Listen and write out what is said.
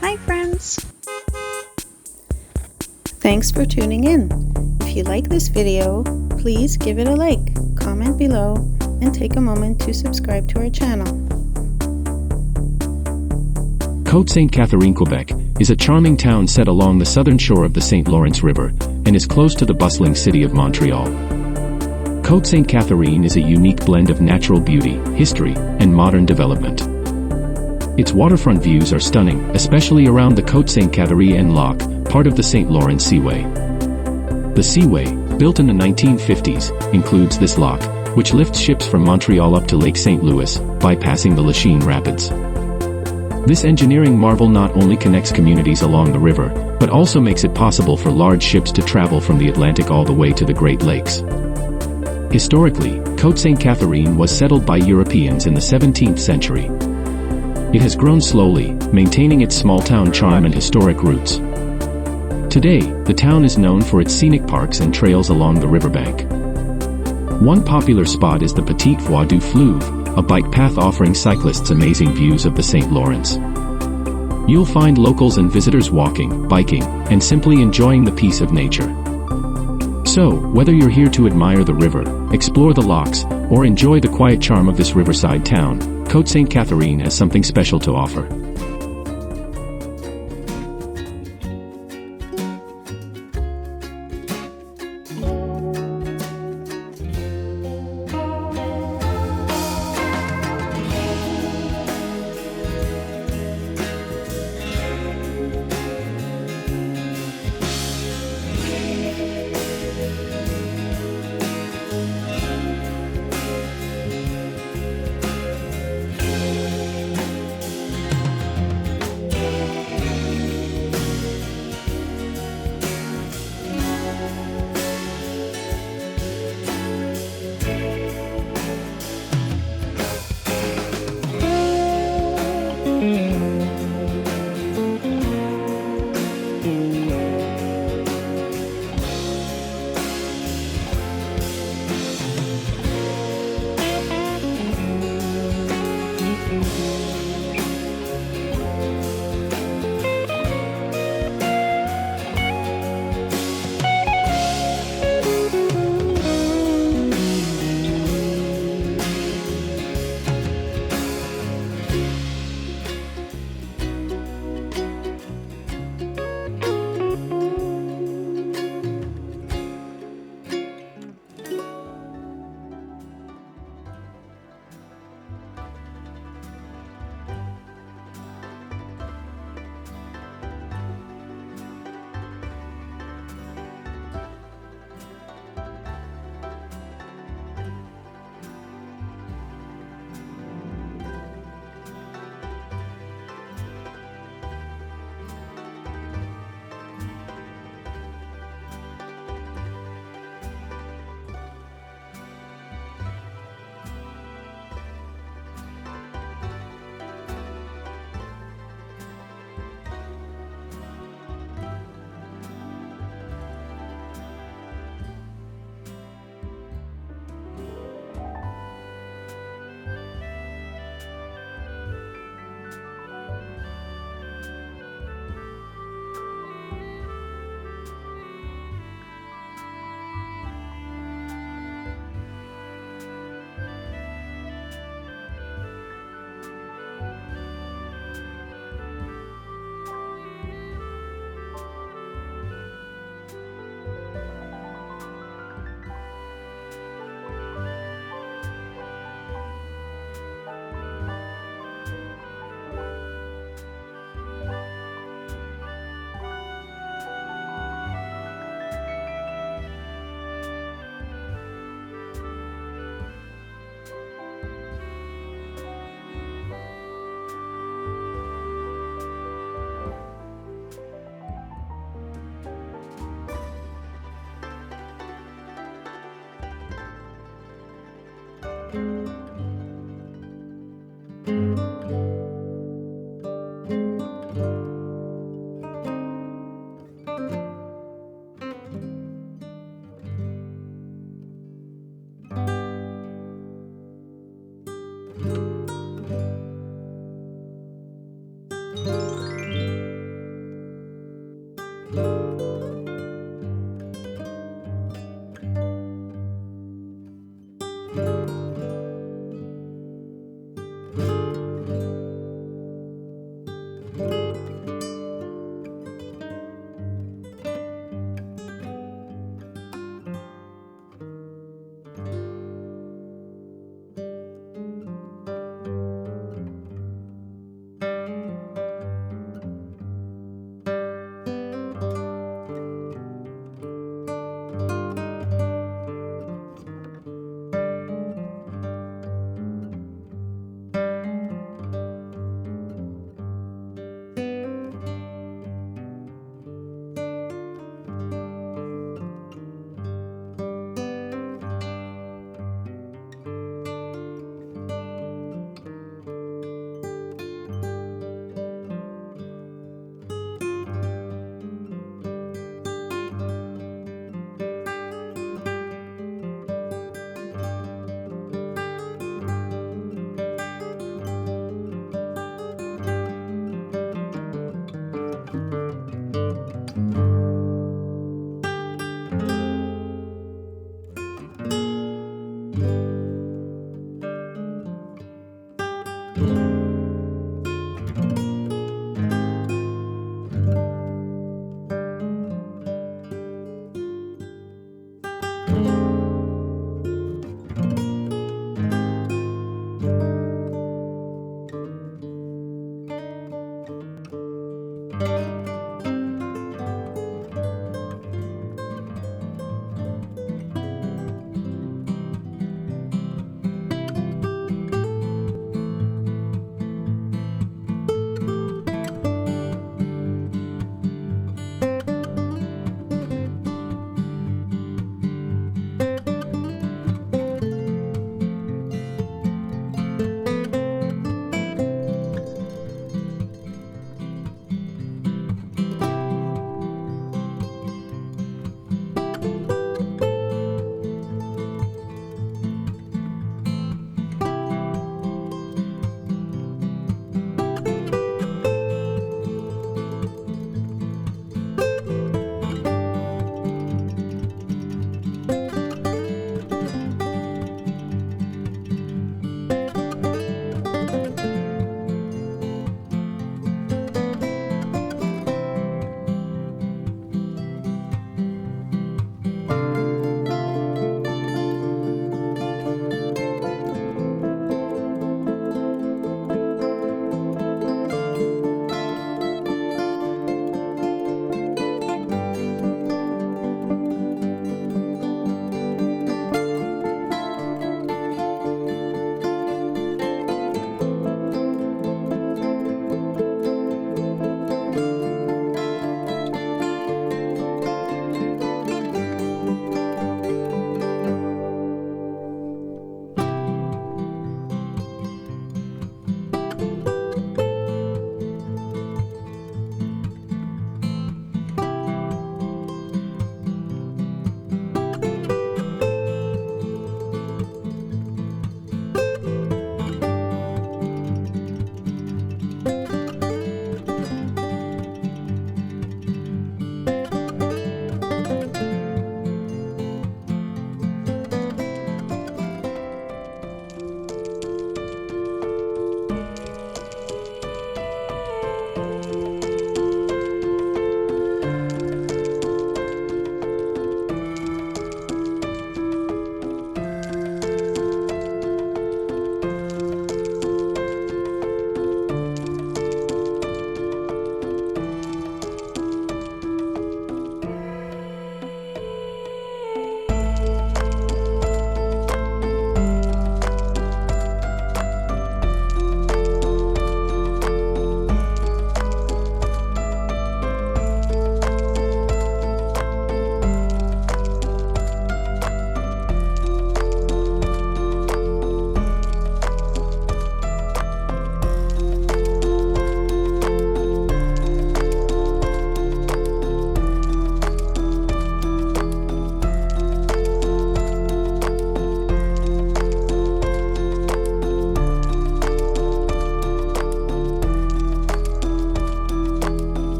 Hi friends! Thanks for tuning in. If you like this video, please give it a like, comment below, and take a moment to subscribe to our channel. Côte Sainte-Catherine, Quebec, is a charming town set along the southern shore of the St. Lawrence River, and is close to the bustling city of Montreal. Côte Sainte-Catherine is a unique blend of natural beauty, history, and modern development. Its waterfront views are stunning, especially around the Côte Sainte-Catherine Lock, part of the St. Lawrence Seaway. The Seaway, built in the 1950s, includes this lock, which lifts ships from Montreal up to Lake St. Louis, bypassing the Lachine Rapids. This engineering marvel not only connects communities along the river, but also makes it possible for large ships to travel from the Atlantic all the way to the Great Lakes. Historically, Côte Sainte-Catherine was settled by Europeans in the 17th century. It has grown slowly, maintaining its small-town charm and historic roots. Today, the town is known for its scenic parks and trails along the riverbank. One popular spot is the Petite Voie du Fleuve, a bike path offering cyclists amazing views of the St. Lawrence. You'll find locals and visitors walking, biking, and simply enjoying the peace of nature. So, whether you're here to admire the river, explore the locks, or enjoy the quiet charm of this riverside town, Côte Sainte-Catherine has something special to offer.